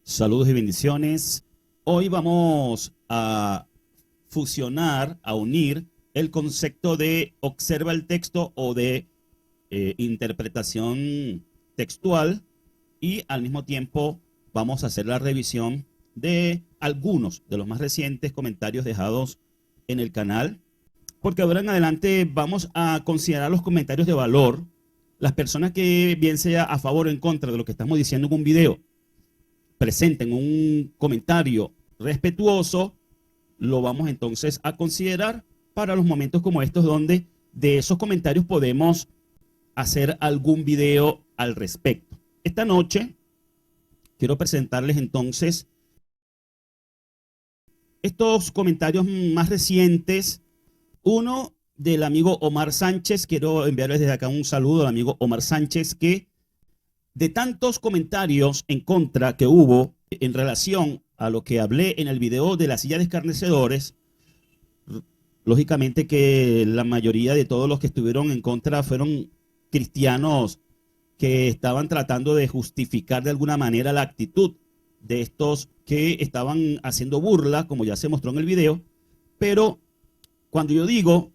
Saludos y bendiciones. Hoy vamos a fusionar, a unir el concepto de observa el texto o de interpretación textual, y al mismo tiempo vamos a hacer la revisión de algunos de los más recientes comentarios dejados en el canal, porque ahora en adelante vamos a considerar los comentarios de valor. Las personas que, bien sea a favor o en contra de lo que estamos diciendo en un video, presenten un comentario respetuoso, lo vamos entonces a considerar para los momentos como estos, donde de esos comentarios podemos hacer algún video al respecto. Esta noche quiero presentarles entonces estos comentarios más recientes. Uno del amigo Omar Sánchez. Quiero enviarles desde acá un saludo al amigo Omar Sánchez, que de tantos comentarios en contra que hubo en relación a lo que hablé en el video de la silla de escarnecedores, lógicamente que la mayoría de todos los que estuvieron en contra fueron cristianos que estaban tratando de justificar de alguna manera la actitud de estos que estaban haciendo burla, como ya se mostró en el video. Pero cuando yo digo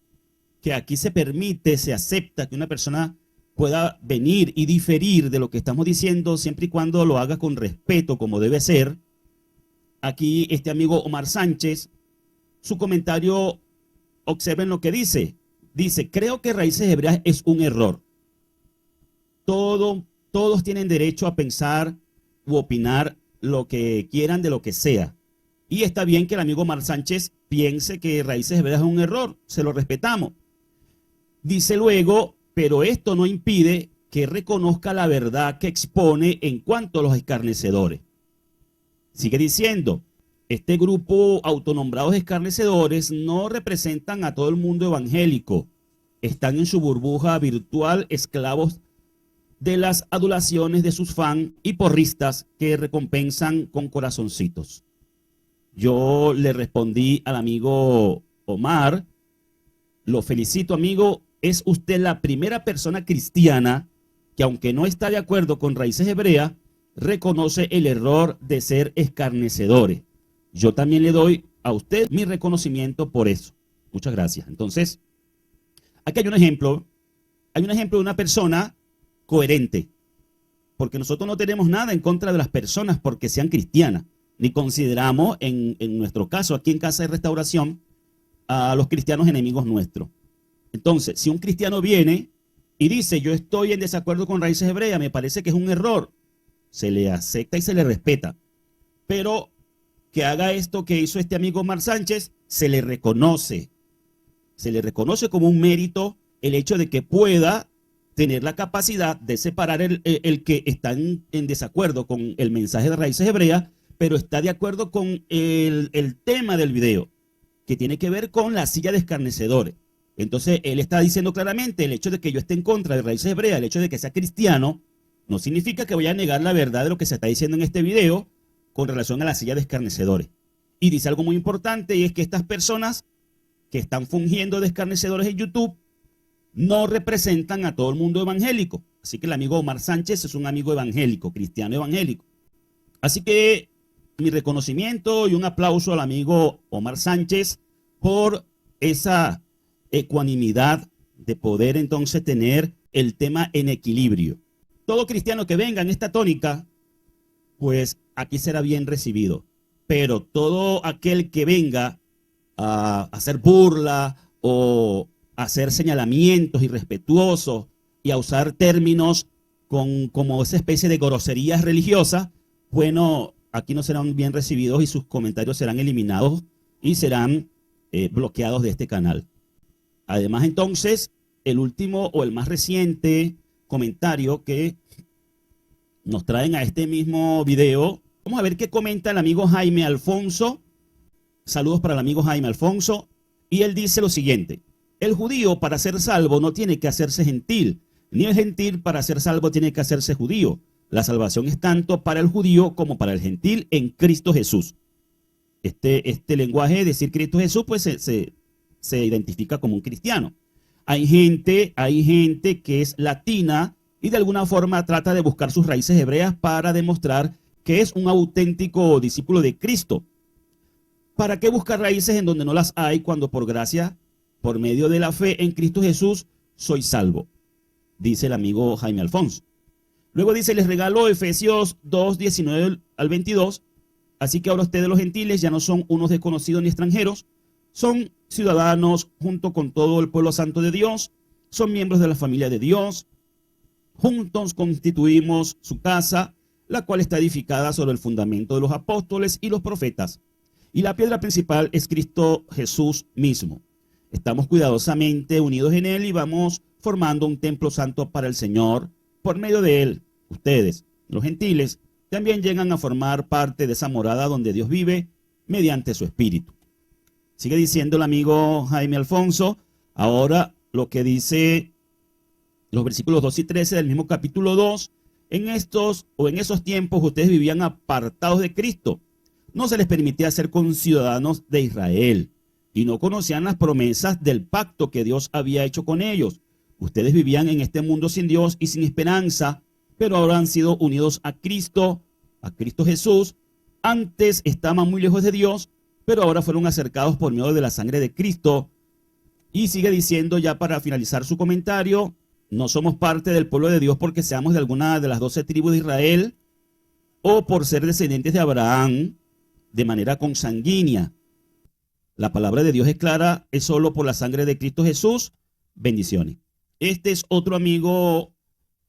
que aquí se permite, se acepta que una persona pueda venir y diferir de lo que estamos diciendo, siempre y cuando lo haga con respeto, como debe ser, aquí este amigo Omar Sánchez, su comentario, observen lo que dice. Dice: creo que Raíces Hebreas es un error. Todos tienen derecho a pensar u opinar lo que quieran de lo que sea. Y está bien que el amigo Omar Sánchez piense que Raíces Hebreas es un error, se lo respetamos. Dice luego: pero esto no impide que reconozca la verdad que expone en cuanto a los escarnecedores. Sigue diciendo: este grupo autonombrados escarnecedores no representan a todo el mundo evangélico. Están en su burbuja virtual, esclavos de las adulaciones de sus fans y porristas que recompensan con corazoncitos. Yo le respondí al amigo Omar: lo felicito, amigo. Es usted la primera persona cristiana que, aunque no está de acuerdo con Raíces Hebreas, reconoce el error de ser escarnecedores. Yo también le doy a usted mi reconocimiento por eso. Muchas gracias. Entonces, aquí hay un ejemplo. Hay un ejemplo de una persona coherente, porque nosotros no tenemos nada en contra de las personas porque sean cristianas, ni consideramos en nuestro caso, aquí en Casa de Restauración, a los cristianos enemigos nuestros. Entonces, si un cristiano viene y dice: yo estoy en desacuerdo con Raíces Hebreas, me parece que es un error, se le acepta y se le respeta. Pero que haga esto que hizo este amigo Omar Sánchez, se le reconoce como un mérito el hecho de que pueda tener la capacidad de separar el que está en desacuerdo con el mensaje de Raíces Hebreas, pero está de acuerdo con el tema del video, que tiene que ver con la silla de escarnecedores. Entonces, él está diciendo claramente: el hecho de que yo esté en contra de Raíces Hebreas, el hecho de que sea cristiano, no significa que voy a negar la verdad de lo que se está diciendo en este video con relación a la silla de escarnecedores. Y dice algo muy importante, y es que estas personas que están fungiendo de escarnecedores en YouTube no representan a todo el mundo evangélico. Así que el amigo Omar Sánchez es un amigo evangélico, cristiano evangélico. Así que mi reconocimiento y un aplauso al amigo Omar Sánchez por esa ecuanimidad de poder entonces tener el tema en equilibrio. Todo cristiano que venga en esta tónica, pues aquí será bien recibido. Pero todo aquel que venga a hacer burla o hacer señalamientos irrespetuosos y a usar términos como esa especie de groserías religiosas, bueno, aquí no serán bien recibidos y sus comentarios serán eliminados y serán bloqueados de este canal. Además, entonces, el último o el más reciente comentario que nos traen a este mismo video, vamos a ver qué comenta el amigo Jaime Alfonso. Saludos para el amigo Jaime Alfonso. Y él dice lo siguiente: el judío para ser salvo no tiene que hacerse gentil, ni el gentil para ser salvo tiene que hacerse judío. La salvación es tanto para el judío como para el gentil en Cristo Jesús. Este lenguaje de decir Cristo Jesús, pues se identifica como un cristiano. Hay gente que es latina y de alguna forma trata de buscar sus raíces hebreas para demostrar que es un auténtico discípulo de Cristo. ¿Para qué buscar raíces en donde no las hay cuando por gracia, por medio de la fe en Cristo Jesús, soy salvo? Dice el amigo Jaime Alfonso. Luego dice, les regalo Efesios 2, 19 al 22. Así que ahora ustedes los gentiles ya no son unos desconocidos ni extranjeros, son ciudadanos junto con todo el pueblo santo de Dios, son miembros de la familia de Dios, juntos constituimos su casa, la cual está edificada sobre el fundamento de los apóstoles y los profetas. Y la piedra principal es Cristo Jesús mismo. Estamos cuidadosamente unidos en Él y vamos formando un templo santo para el Señor. Por medio de Él, ustedes, los gentiles, también llegan a formar parte de esa morada donde Dios vive mediante su Espíritu. Sigue diciendo el amigo Jaime Alfonso, ahora lo que dice los versículos 2 y 13 del mismo capítulo 2, en esos tiempos ustedes vivían apartados de Cristo. No se les permitía ser conciudadanos de Israel y no conocían las promesas del pacto que Dios había hecho con ellos. Ustedes vivían en este mundo sin Dios y sin esperanza, pero ahora han sido unidos a Cristo Jesús. Antes estaban muy lejos de Dios, pero ahora fueron acercados por medio de la sangre de Cristo. Y sigue diciendo ya para finalizar su comentario, no somos parte del pueblo de Dios porque seamos de alguna de las 12 tribus de Israel o por ser descendientes de Abraham de manera consanguínea. La palabra de Dios es clara, es solo por la sangre de Cristo Jesús. Bendiciones. Este es otro amigo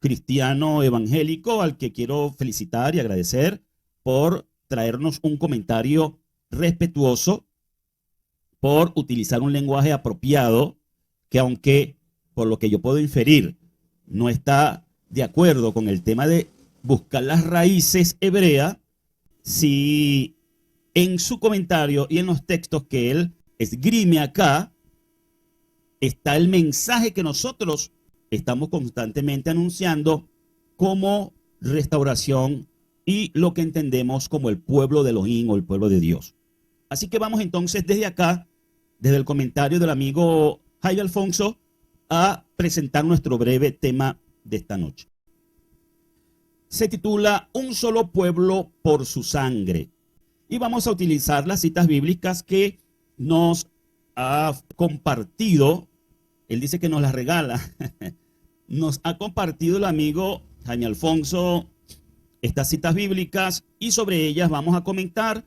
cristiano evangélico al que quiero felicitar y agradecer por traernos un comentario respetuoso, por utilizar un lenguaje apropiado, que aunque por lo que yo puedo inferir no está de acuerdo con el tema de buscar las raíces hebreas, sí en su comentario y en los textos que él esgrime acá está el mensaje que nosotros estamos constantemente anunciando como restauración y lo que entendemos como el pueblo de Elohim o el pueblo de Dios. Así que vamos entonces desde acá, desde el comentario del amigo Jaime Alfonso, a presentar nuestro breve tema de esta noche. Se titula Un solo pueblo por su sangre. Y vamos a utilizar las citas bíblicas que nos ha compartido. Él dice que nos las regala. Nos ha compartido el amigo Jaime Alfonso estas citas bíblicas y sobre ellas vamos a comentar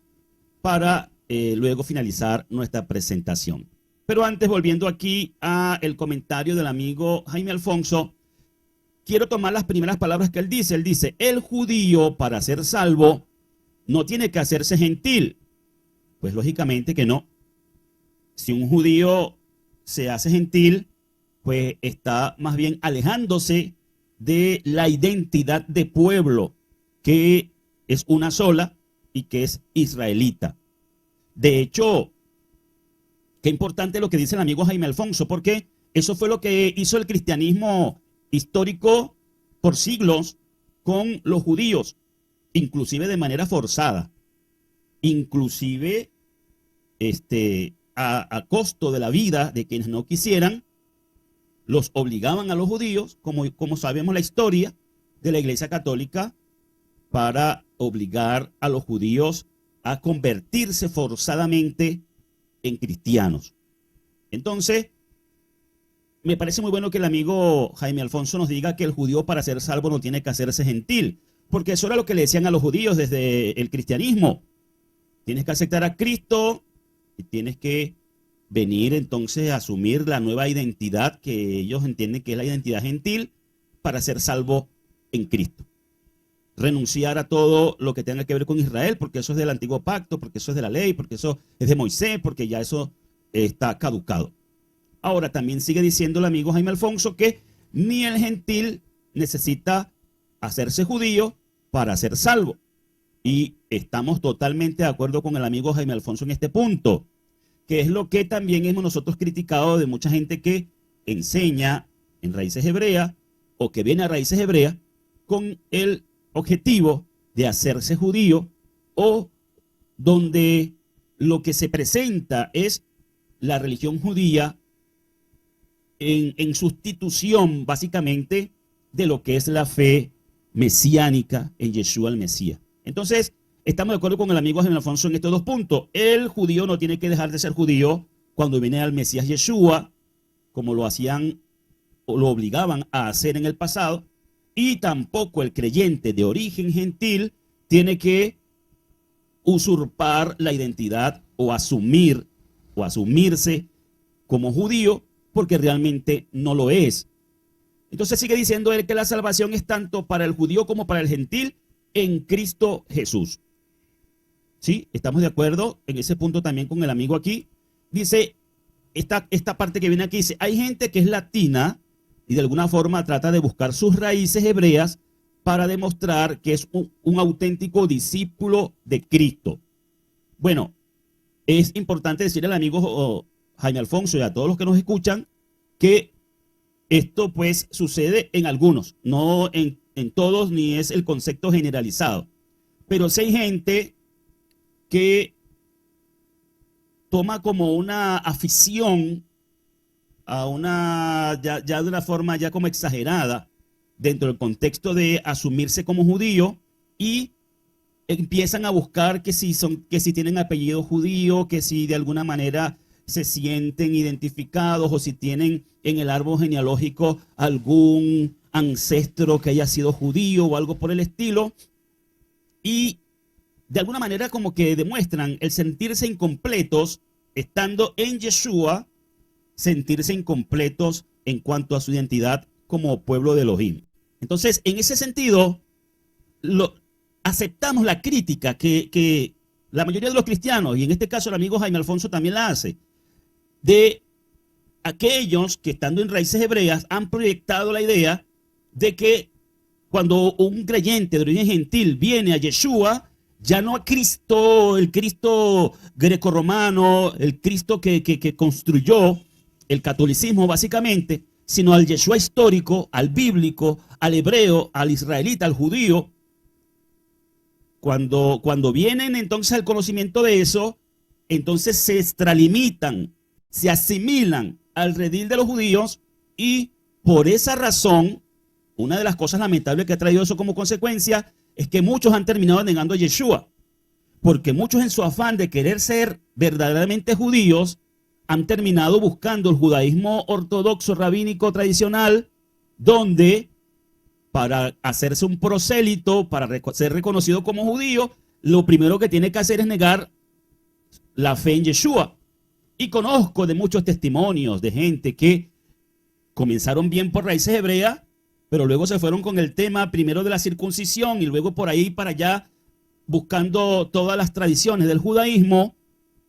para luego finalizar nuestra presentación. Pero antes, volviendo aquí al comentario del amigo Jaime Alfonso, quiero tomar las primeras palabras que él dice. Él dice, el judío para ser salvo no tiene que hacerse gentil. Pues lógicamente que no. Si un judío se hace gentil, pues está más bien alejándose de la identidad de pueblo, que es una sola y que es israelita. De hecho, qué importante lo que dice el amigo Jaime Alfonso, porque eso fue lo que hizo el cristianismo histórico por siglos con los judíos, inclusive de manera forzada, inclusive a costo de la vida de quienes no quisieran, los obligaban a los judíos, como sabemos la historia de la Iglesia Católica, para obligar a los judíos a convertirse forzadamente en cristianos. Entonces, me parece muy bueno que el amigo Jaime Alfonso nos diga que el judío para ser salvo no tiene que hacerse gentil, porque eso era lo que le decían a los judíos desde el cristianismo. Tienes que aceptar a Cristo y tienes que venir entonces a asumir la nueva identidad que ellos entienden que es la identidad gentil para ser salvo en Cristo. Renunciar a todo lo que tenga que ver con Israel, porque eso es del antiguo pacto, porque eso es de la ley, porque eso es de Moisés, porque ya eso está caducado. Ahora también sigue diciendo el amigo Jaime Alfonso que ni el gentil necesita hacerse judío para ser salvo. Y estamos totalmente de acuerdo con el amigo Jaime Alfonso en este punto, que es lo que también hemos nosotros criticado de mucha gente que enseña en raíces hebreas o que viene a raíces hebreas con el objetivo de hacerse judío, o donde lo que se presenta es la religión judía en sustitución básicamente de lo que es la fe mesiánica en Yeshua el Mesías. Entonces, estamos de acuerdo con el amigo Jaime Alfonso en estos dos puntos. El judío no tiene que dejar de ser judío cuando viene al Mesías Yeshua, como lo hacían o lo obligaban a hacer en el pasado, y tampoco el creyente de origen gentil tiene que usurpar la identidad o asumirse como judío, porque realmente no lo es. Entonces sigue diciendo él que la salvación es tanto para el judío como para el gentil en Cristo Jesús. ¿Sí? Estamos de acuerdo en ese punto también con el amigo aquí. Dice, esta parte que viene aquí, dice, hay gente que es latina y de alguna forma trata de buscar sus raíces hebreas para demostrar que es un auténtico discípulo de Cristo. Bueno, es importante decirle al amigo Jaime Alfonso y a todos los que nos escuchan que esto pues sucede en algunos, no en todos, ni es el concepto generalizado. Pero si hay gente que toma como una afición a una, ya de una forma ya como exagerada, dentro del contexto de asumirse como judío, y empiezan a buscar que si tienen apellido judío, que si de alguna manera se sienten identificados o si tienen en el árbol genealógico algún ancestro que haya sido judío o algo por el estilo, y de alguna manera como que demuestran el sentirse incompletos estando en Yeshua, sentirse incompletos en cuanto a su identidad como pueblo de Elohim. Entonces, en ese sentido, aceptamos la crítica que la mayoría de los cristianos, y en este caso el amigo Jaime Alfonso también la hace, de aquellos que estando en raíces hebreas han proyectado la idea de que cuando un creyente de origen gentil viene a Yeshua, ya no a Cristo, el Cristo grecorromano, el Cristo que construyó el catolicismo básicamente, sino al Yeshua histórico, al bíblico, al hebreo, al israelita, al judío. Cuando vienen entonces al conocimiento de eso, entonces se extralimitan, se asimilan al redil de los judíos, y por esa razón, una de las cosas lamentables que ha traído eso como consecuencia es que muchos han terminado negando a Yeshua, porque muchos en su afán de querer ser verdaderamente judíos han terminado buscando el judaísmo ortodoxo rabínico tradicional, donde para hacerse un prosélito, para ser reconocido como judío, lo primero que tiene que hacer es negar la fe en Yeshua. Y conozco de muchos testimonios de gente que comenzaron bien por raíces hebreas, pero luego se fueron con el tema primero de la circuncisión y luego por ahí para allá buscando todas las tradiciones del judaísmo,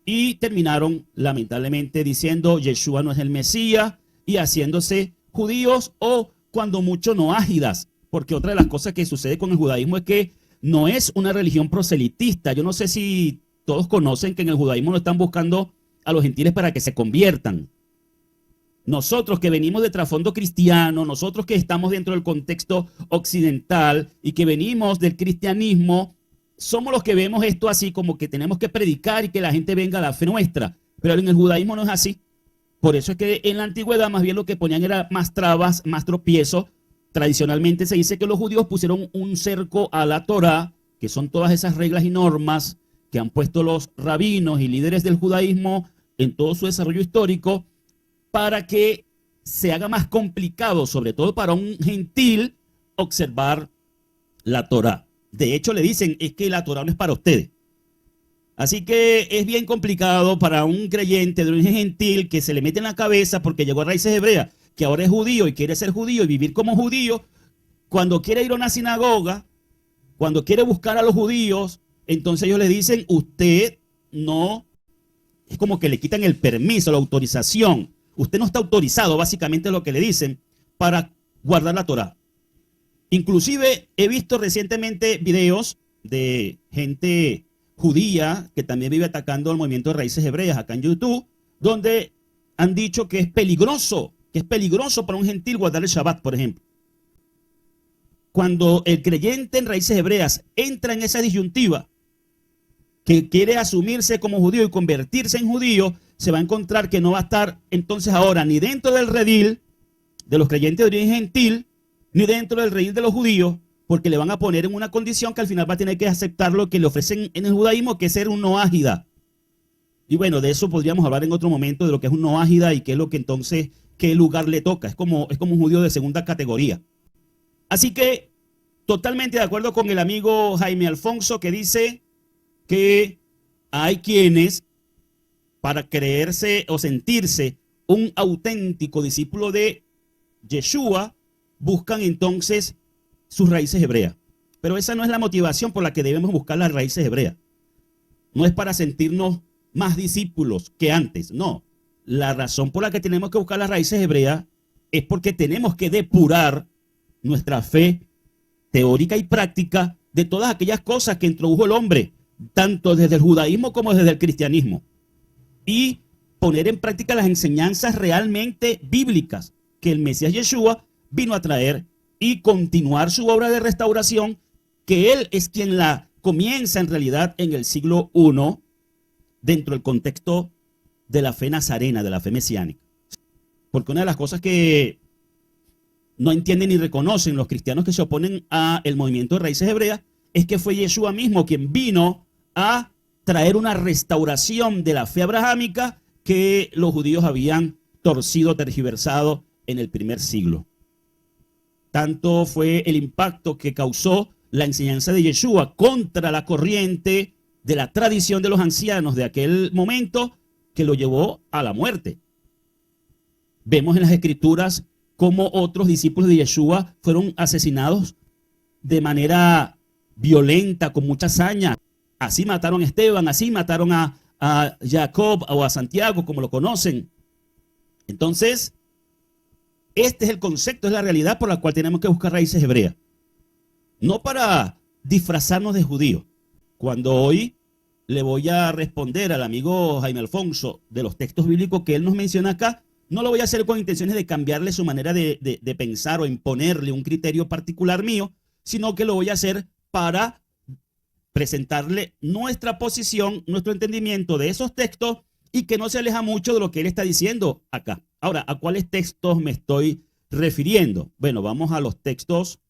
y terminaron lamentablemente diciendo Yeshua no es el Mesías y haciéndose judíos, o cuando mucho noágidas, porque otra de las cosas que sucede con el judaísmo es que no es una religión proselitista. Yo no sé si todos conocen que en el judaísmo no están buscando a los gentiles para que se conviertan. Nosotros que venimos de trasfondo cristiano, nosotros que estamos dentro del contexto occidental y que venimos del cristianismo, somos los que vemos esto así como que tenemos que predicar y que la gente venga a la fe nuestra. Pero en el judaísmo no es así. Por eso es que en la antigüedad más bien lo que ponían era más trabas, más tropiezos. Tradicionalmente se dice que los judíos pusieron un cerco a la Torá, que son todas esas reglas y normas que han puesto los rabinos y líderes del judaísmo en todo su desarrollo histórico, para que se haga más complicado, sobre todo para un gentil, observar la Torá. De hecho, le dicen, es que la Torá no es para ustedes. Así que es bien complicado para un creyente de origen gentil que se le mete en la cabeza porque llegó a raíces hebreas, que ahora es judío y quiere ser judío y vivir como judío. Cuando quiere ir a una sinagoga, cuando quiere buscar a los judíos, entonces ellos le dicen, usted no, es como que le quitan el permiso, la autorización. Usted no está autorizado, básicamente lo que le dicen, para guardar la Torá. Inclusive he visto recientemente videos de gente judía que también vive atacando al movimiento de raíces hebreas acá en YouTube, donde han dicho que es peligroso para un gentil guardar el Shabbat, por ejemplo. Cuando el creyente en raíces hebreas entra en esa disyuntiva, que quiere asumirse como judío y convertirse en judío, se va a encontrar que no va a estar entonces ahora ni dentro del redil de los creyentes de origen gentil, ni dentro del redil de los judíos, porque le van a poner en una condición que al final va a tener que aceptar lo que le ofrecen en el judaísmo, que es ser un noágida. Y bueno, de eso podríamos hablar en otro momento, de lo que es un noágida y qué es lo que entonces, qué lugar le toca. Es como un judío de segunda categoría. Así que, totalmente de acuerdo con el amigo Jaime Alfonso, que dice que hay quienes, para creerse o sentirse un auténtico discípulo de Yeshua, buscan entonces sus raíces hebreas. Pero esa no es la motivación por la que debemos buscar las raíces hebreas. No es para sentirnos más discípulos que antes, no. La razón por la que tenemos que buscar las raíces hebreas es porque tenemos que depurar nuestra fe teórica y práctica de todas aquellas cosas que introdujo el hombre, tanto desde el judaísmo como desde el cristianismo, y poner en práctica las enseñanzas realmente bíblicas que el Mesías Yeshua vino a traer y continuar su obra de restauración, que él es quien la comienza en realidad en el siglo I, dentro del contexto de la fe nazarena, de la fe mesiánica. Porque una de las cosas que no entienden ni reconocen los cristianos que se oponen al movimiento de raíces hebreas es que fue Yeshua mismo quien vino a traer una restauración de la fe abrahámica que los judíos habían torcido, tergiversado en el primer siglo. Tanto fue el impacto que causó la enseñanza de Yeshua contra la corriente de la tradición de los ancianos de aquel momento, que lo llevó a la muerte. Vemos en las escrituras cómo otros discípulos de Yeshua fueron asesinados de manera violenta, con mucha hazaña. Así mataron a Esteban, así mataron a Jacob o a Santiago, como lo conocen. Entonces, este es el concepto, es la realidad por la cual tenemos que buscar raíces hebreas. No para disfrazarnos de judíos. Cuando hoy le voy a responder al amigo Jaime Alfonso de los textos bíblicos que él nos menciona acá, no lo voy a hacer con intenciones de cambiarle su manera de pensar o imponerle un criterio particular mío, sino que lo voy a hacer para presentarle nuestra posición, nuestro entendimiento de esos textos y que no se aleja mucho de lo que él está diciendo acá. Ahora, ¿a cuáles textos me estoy refiriendo? Bueno, vamos a los textos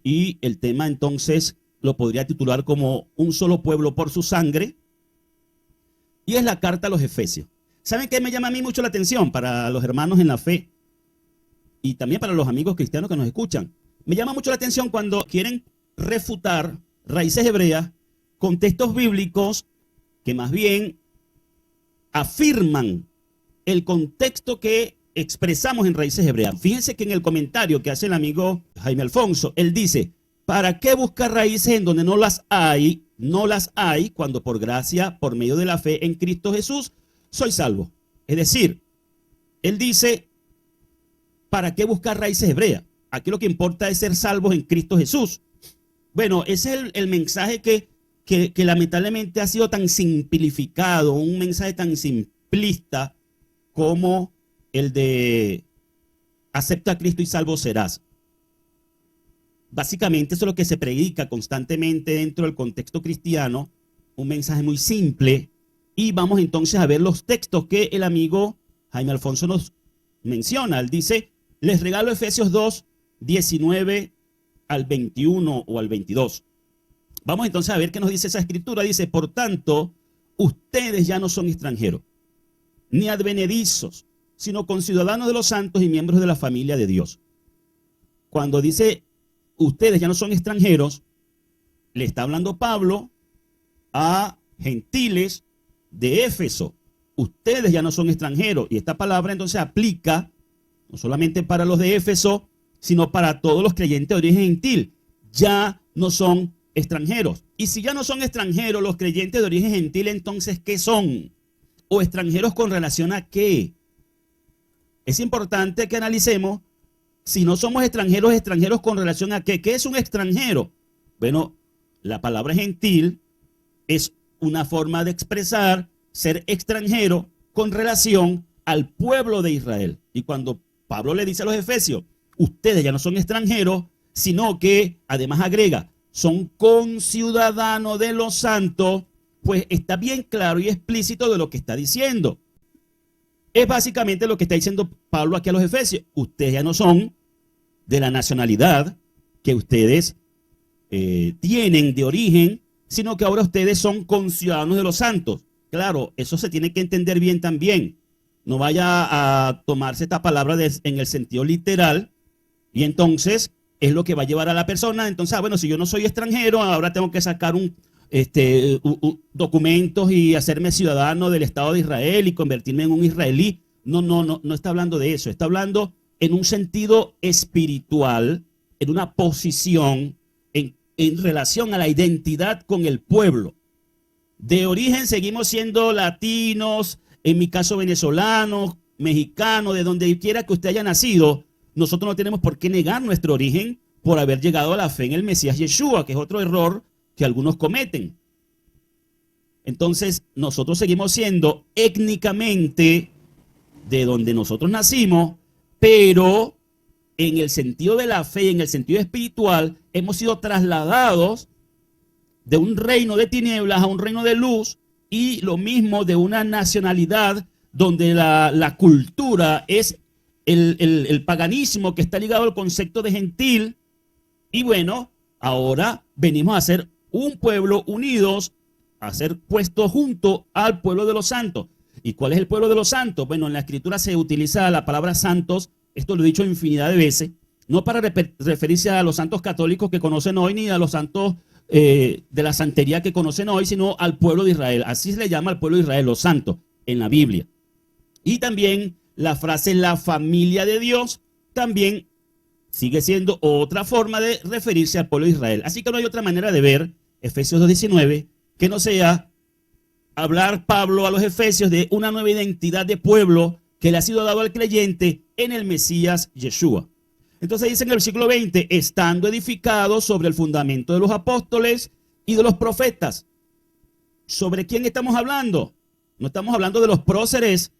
y el tema entonces lo podría titular como un solo pueblo por su sangre, y es la carta a los Efesios. ¿Saben qué me llama a mí mucho la atención para los hermanos en la fe y también para los amigos cristianos que nos escuchan? Me llama mucho la atención cuando quieren refutar raíces hebreas con textos bíblicos que más bien afirman el contexto que expresamos en raíces hebreas. Fíjense que en el comentario que hace el amigo Jaime Alfonso, él dice: ¿para qué buscar raíces en donde no las hay? No las hay cuando por gracia, por medio de la fe en Cristo Jesús, soy salvo. Es decir, él dice, ¿para qué buscar raíces hebreas? Aquí lo que importa es ser salvos en Cristo Jesús. Bueno, ese es el mensaje que lamentablemente ha sido tan simplificado, un mensaje tan simplista como el de acepta a Cristo y salvo serás. Básicamente eso es lo que se predica constantemente dentro del contexto cristiano, un mensaje muy simple, y vamos entonces a ver los textos que el amigo Jaime Alfonso nos menciona. Él dice, les regalo Efesios 2, 19 al 21 o al 22. Vamos entonces a ver qué nos dice esa escritura. Dice, por tanto, ustedes ya no son extranjeros, ni advenedizos, sino conciudadanos de los santos y miembros de la familia de Dios. Cuando dice, ustedes ya no son extranjeros, le está hablando Pablo a gentiles de Éfeso. Ustedes ya no son extranjeros. Y esta palabra entonces aplica no solamente para los de Éfeso, sino para todos los creyentes de origen gentil. Ya no son extranjeros. Y si ya no son extranjeros los creyentes de origen gentil, entonces, ¿qué son? ¿O extranjeros con relación a qué? Es importante que analicemos si no somos extranjeros, extranjeros con relación a qué. ¿Qué es un extranjero? Bueno, la palabra gentil es una forma de expresar ser extranjero con relación al pueblo de Israel. Y cuando Pablo le dice a los efesios, ustedes ya no son extranjeros, sino que además agrega, son conciudadanos de los santos, pues está bien claro y explícito de lo que está diciendo. Es básicamente lo que está diciendo Pablo aquí a los Efesios. Ustedes ya no son de la nacionalidad que ustedes tienen de origen, sino que ahora ustedes son conciudadanos de los santos. Claro, eso se tiene que entender bien también. No vaya a tomarse esta palabra en el sentido literal y entonces es lo que va a llevar a la persona. Entonces, bueno, si yo no soy extranjero, ahora tengo que sacar documentos y hacerme ciudadano del Estado de Israel y convertirme en un israelí. No está hablando de eso. Está hablando en un sentido espiritual, en una posición en relación a la identidad con el pueblo. De origen seguimos siendo latinos, en mi caso venezolanos, mexicanos, de donde quiera que usted haya nacido. Nosotros no tenemos por qué negar nuestro origen por haber llegado a la fe en el Mesías Yeshua, que es otro error que algunos cometen. Entonces, nosotros seguimos siendo étnicamente de donde nosotros nacimos, pero en el sentido de la fe, en el sentido espiritual, hemos sido trasladados de un reino de tinieblas a un reino de luz, y lo mismo de una nacionalidad donde la cultura es el paganismo que está ligado al concepto de gentil. Y bueno, ahora venimos a ser un pueblo unidos, a ser puestos junto al pueblo de los santos. ¿Y cuál es el pueblo de los santos? Bueno, en la escritura se utiliza la palabra santos, esto lo he dicho infinidad de veces, no para referirse a los santos católicos que conocen hoy, ni a los santos de la santería que conocen hoy, sino al pueblo de Israel. Así se le llama al pueblo de Israel, los santos, en la Biblia. Y también la frase la familia de Dios también sigue siendo otra forma de referirse al pueblo de Israel. Así que no hay otra manera de ver Efesios 2:19 que no sea hablar Pablo a los Efesios de una nueva identidad de pueblo que le ha sido dado al creyente en el Mesías Yeshua. Entonces dice en el versículo 20, estando edificados sobre el fundamento de los apóstoles y de los profetas. ¿Sobre quién estamos hablando? No estamos hablando de los próceres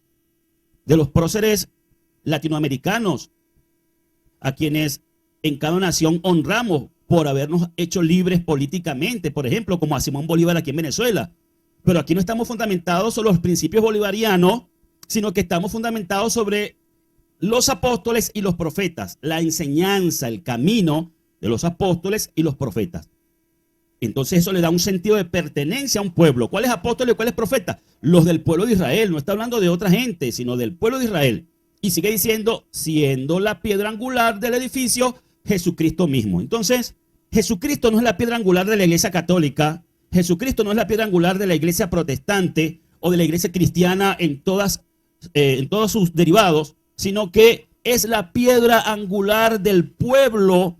latinoamericanos, a quienes en cada nación honramos por habernos hecho libres políticamente, por ejemplo, como a Simón Bolívar aquí en Venezuela. Pero aquí no estamos fundamentados sobre los principios bolivarianos, sino que estamos fundamentados sobre los apóstoles y los profetas, la enseñanza, el camino de los apóstoles y los profetas. Entonces eso le da un sentido de pertenencia a un pueblo. ¿Cuáles apóstoles y cuáles profetas? Los del pueblo de Israel. No está hablando de otra gente, sino del pueblo de Israel. Y sigue diciendo, siendo la piedra angular del edificio, Jesucristo mismo. Entonces, Jesucristo no es la piedra angular de la iglesia católica. Jesucristo no es la piedra angular de la iglesia protestante o de la iglesia cristiana en todos sus derivados, sino que es la piedra angular del pueblo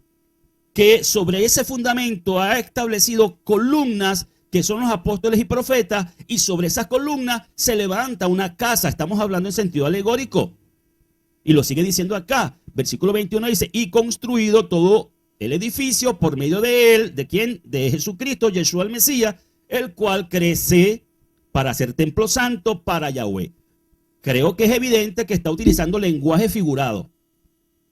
que sobre ese fundamento ha establecido columnas que son los apóstoles y profetas, y sobre esas columnas se levanta una casa. Estamos hablando en sentido alegórico. Y lo sigue diciendo acá. Versículo 21 dice, y construido todo el edificio por medio de él, ¿de quién? De Jesucristo, Yeshua el Mesías, el cual crece para ser templo santo para Yahweh. Creo que es evidente que está utilizando lenguaje figurado.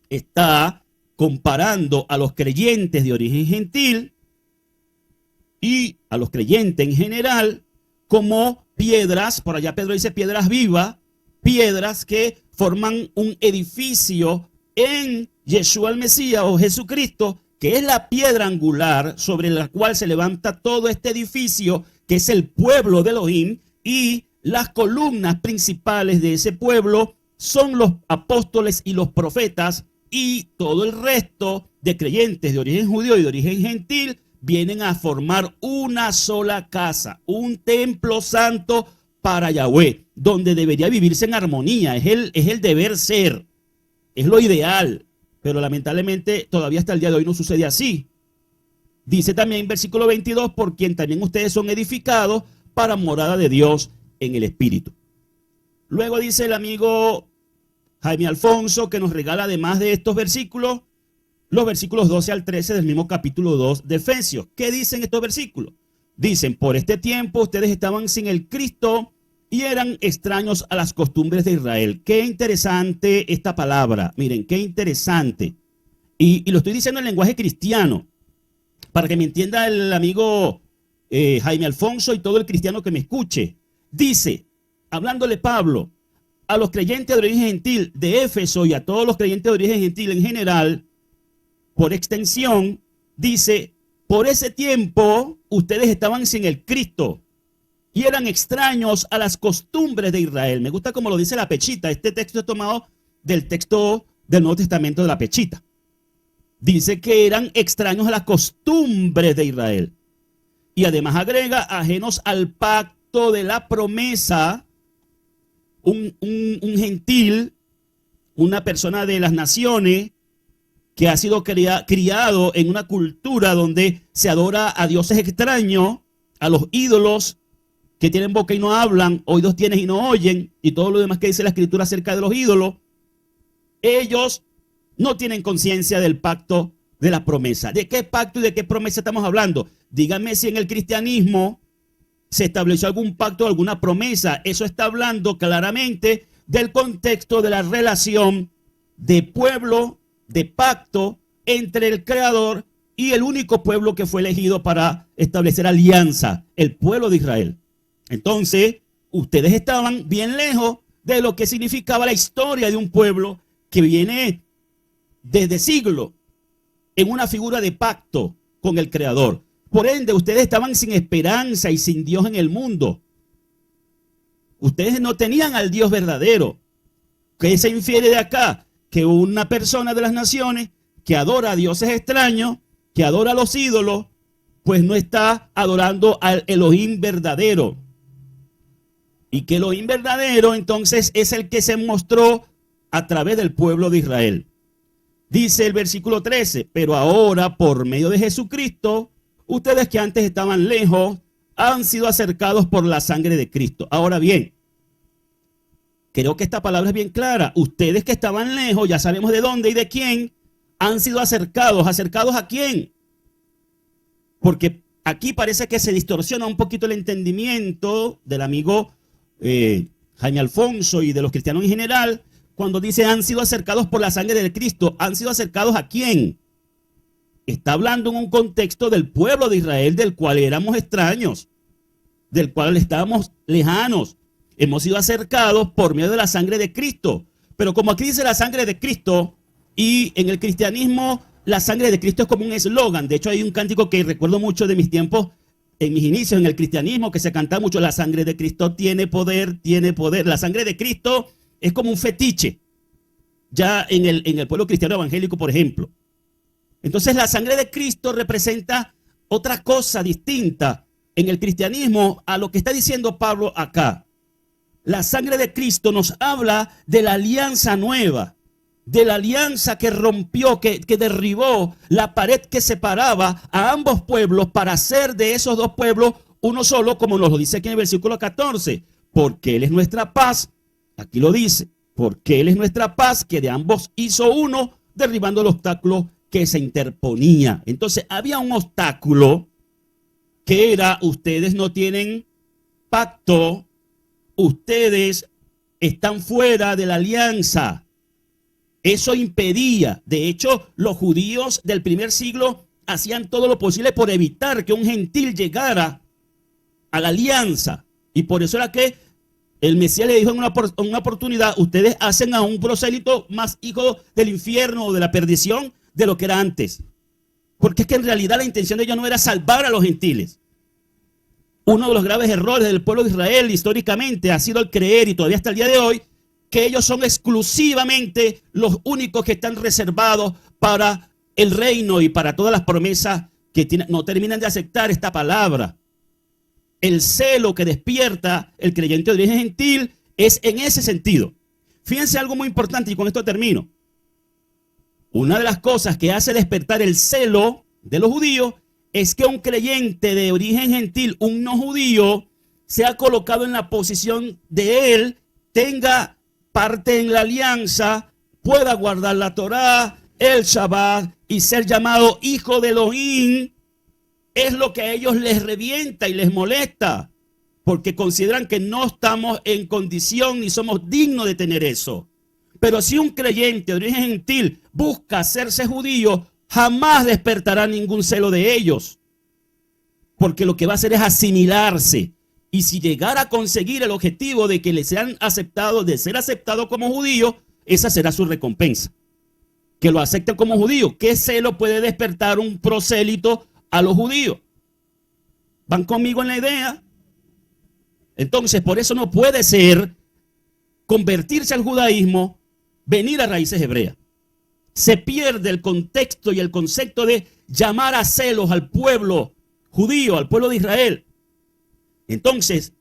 Está comparando a los creyentes de origen gentil y a los creyentes en general como piedras, por allá Pedro dice piedras vivas, piedras que forman un edificio en Yeshua el Mesías o Jesucristo, que es la piedra angular sobre la cual se levanta todo este edificio, que es el pueblo de Elohim, y las columnas principales de ese pueblo son los apóstoles y los profetas, y todo el resto de creyentes de origen judío y de origen gentil vienen a formar una sola casa, un templo santo para Yahweh, donde debería vivirse en armonía. Es el deber ser, es lo ideal, pero lamentablemente todavía hasta el día de hoy no sucede así. Dice también en versículo 22, por quien también ustedes son edificados para morada de Dios en el Espíritu. Luego dice el amigo Jaime Alfonso, que nos regala además de estos versículos, los versículos 12 al 13 del mismo capítulo 2 de Efesios. ¿Qué dicen estos versículos? Dicen, por este tiempo ustedes estaban sin el Cristo y eran extraños a las costumbres de Israel. Qué interesante esta palabra. Miren, qué interesante. Y lo estoy diciendo en lenguaje cristiano, para que me entienda el amigo Jaime Alfonso y todo el cristiano que me escuche. Dice, hablándole Pablo a los creyentes de origen gentil de Éfeso y a todos los creyentes de origen gentil en general, por extensión, dice, por ese tiempo ustedes estaban sin el Cristo y eran extraños a las costumbres de Israel. Me gusta como lo dice la Pechita. Este texto es tomado del texto del Nuevo Testamento de la Pechita. Dice que eran extraños a las costumbres de Israel. Y además agrega, ajenos al pacto de la promesa, un gentil, una persona de las naciones que ha sido criado en una cultura donde se adora a dioses extraños, a los ídolos que tienen boca y no hablan, oídos tienen y no oyen, y todo lo demás que dice la Escritura acerca de los ídolos. Ellos no tienen conciencia del pacto de la promesa. ¿De qué pacto y de qué promesa estamos hablando? Díganme si en el cristianismo se estableció algún pacto o alguna promesa. Eso está hablando claramente del contexto de la relación de pueblo, de pacto entre el Creador y el único pueblo que fue elegido para establecer alianza, el pueblo de Israel. Entonces, ustedes estaban bien lejos de lo que significaba la historia de un pueblo que viene desde siglos en una figura de pacto con el Creador. Por ende, ustedes estaban sin esperanza y sin Dios en el mundo. Ustedes no tenían al Dios verdadero. ¿Qué se infiere de acá? Que una persona de las naciones que adora a dioses extraños, que adora a los ídolos, pues no está adorando al Elohim verdadero. Y que Elohim verdadero entonces es el que se mostró a través del pueblo de Israel. Dice el versículo 13, pero ahora por medio de Jesucristo, ustedes que antes estaban lejos, han sido acercados por la sangre de Cristo. Ahora bien, creo que esta palabra es bien clara. Ustedes que estaban lejos, ya sabemos de dónde y de quién, han sido acercados. ¿Acercados a quién? Porque aquí parece que se distorsiona un poquito el entendimiento del amigo Jaime Alfonso y de los cristianos en general, cuando dice han sido acercados por la sangre de Cristo. ¿Han sido acercados a quién? Está hablando en un contexto del pueblo de Israel, del cual éramos extraños, del cual estábamos lejanos. Hemos sido acercados por medio de la sangre de Cristo. Pero como aquí dice la sangre de Cristo, y en el cristianismo la sangre de Cristo es como un eslogan. De hecho, hay un cántico que recuerdo mucho de mis tiempos, en mis inicios en el cristianismo, que se canta mucho: la sangre de Cristo tiene poder, tiene poder. La sangre de Cristo es como un fetiche, ya en el pueblo cristiano evangélico, por ejemplo. Entonces la sangre de Cristo representa otra cosa distinta en el cristianismo a lo que está diciendo Pablo acá. La sangre de Cristo nos habla de la alianza nueva, de la alianza que rompió, que derribó la pared que separaba a ambos pueblos para hacer de esos dos pueblos uno solo, como nos lo dice aquí en el versículo 14. Porque Él es nuestra paz, aquí lo dice, porque Él es nuestra paz, que de ambos hizo uno, derribando el obstáculo que se interponía. Entonces había un obstáculo que era: ustedes no tienen pacto, ustedes están fuera de la alianza. Eso impedía. De hecho, los judíos del primer siglo hacían todo lo posible por evitar que un gentil llegara a la alianza. Y por eso era que el Mesías le dijo en una oportunidad: ustedes hacen a un prosélito más hijo del infierno o de la perdición de lo que era antes. Porque es que en realidad la intención de ellos no era salvar a los gentiles. Uno de los graves errores del pueblo de Israel históricamente ha sido el creer, y todavía hasta el día de hoy, que ellos son exclusivamente los únicos que están reservados para el reino y para todas las promesas que no terminan de aceptar esta palabra. El celo que despierta el creyente de origen gentil es en ese sentido. Fíjense algo muy importante, y con esto termino. Una de las cosas que hace despertar el celo de los judíos es que un creyente de origen gentil, un no judío, sea colocado en la posición de él, tenga parte en la alianza, pueda guardar la Torá, el Shabbat y ser llamado hijo de Elohim. Es lo que a ellos les revienta y les molesta, porque consideran que no estamos en condición ni somos dignos de tener eso. Pero si un creyente de origen gentil busca hacerse judío, jamás despertará ningún celo de ellos, porque lo que va a hacer es asimilarse, Y si llegara a conseguir el objetivo de que le sean aceptados, de ser aceptado como judío, esa será su recompensa. Que lo acepten como judío. ¿Qué celo puede despertar un prosélito a los judíos? ¿Van conmigo en la idea? Entonces, por eso no puede ser convertirse al judaísmo, venir a raíces hebreas. Se pierde el contexto y el concepto de llamar a celos al pueblo judío, al pueblo de Israel. Entonces,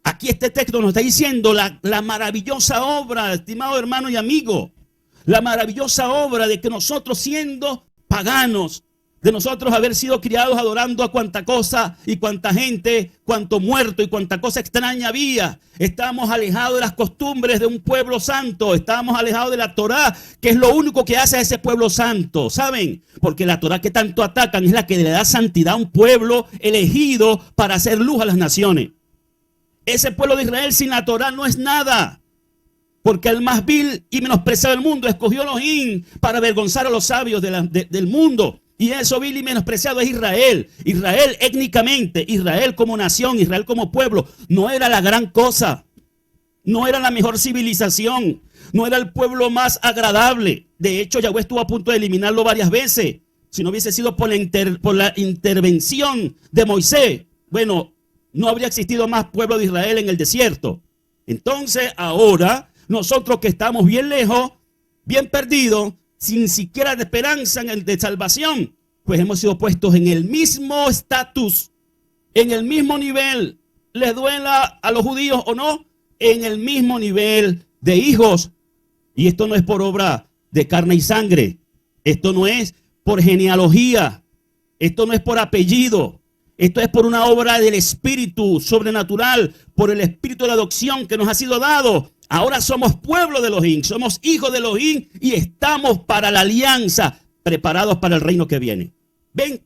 aquí este texto nos está diciendo la maravillosa obra, estimado hermano y amigo, la maravillosa obra de que nosotros siendo paganos, de nosotros haber sido criados adorando a cuanta cosa y cuanta gente, cuanto muerto y cuanta cosa extraña había. Estábamos alejados de las costumbres de un pueblo santo, estábamos alejados de la Torá, que es lo único que hace a ese pueblo santo, ¿saben? Porque la Torá que tanto atacan es la que le da santidad a un pueblo elegido para hacer luz a las naciones. Ese pueblo de Israel sin la Torá no es nada. Porque el más vil y menospreciado del mundo escogió Elohim para avergonzar a los sabios del mundo. Y eso vil y menospreciado es Israel. Israel étnicamente, Israel como nación, Israel como pueblo, no era la gran cosa. No era la mejor civilización. No era el pueblo más agradable. De hecho, Yahweh estuvo a punto de eliminarlo varias veces. Si no hubiese sido por la intervención de Moisés, bueno, no habría existido más pueblo de Israel en el desierto. Entonces, ahora, nosotros que estamos bien lejos, bien perdidos, sin siquiera de esperanza de salvación, pues hemos sido puestos en el mismo estatus, en el mismo nivel, les duela a los judíos o no, en el mismo nivel de hijos. Y esto no es por obra de carne y sangre, esto no es por genealogía, esto no es por apellido, esto es por una obra del Espíritu sobrenatural, por el Espíritu de adopción que nos ha sido dado. Ahora somos pueblo de Elohim, somos hijos de Elohim y estamos para la alianza, preparados para el reino que viene. ¿Ven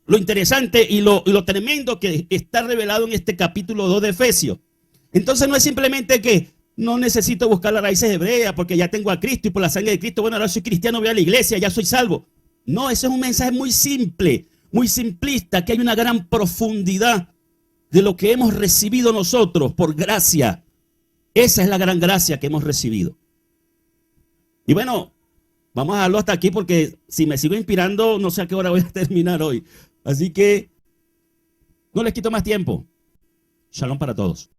lo interesante y lo tremendo que está revelado en este capítulo 2 de Efesios? Entonces no es simplemente que no necesito buscar las raíces hebreas porque ya tengo a Cristo y por la sangre de Cristo, bueno, ahora soy cristiano, voy a la iglesia, ya soy salvo. No, ese es un mensaje muy simple, muy simplista, que hay una gran profundidad de lo que hemos recibido nosotros por gracia. Esa es la gran gracia que hemos recibido. Y bueno, vamos a dejarlo hasta aquí porque si me sigo inspirando, no sé a qué hora voy a terminar hoy. Así que no les quito más tiempo. Shalom para todos.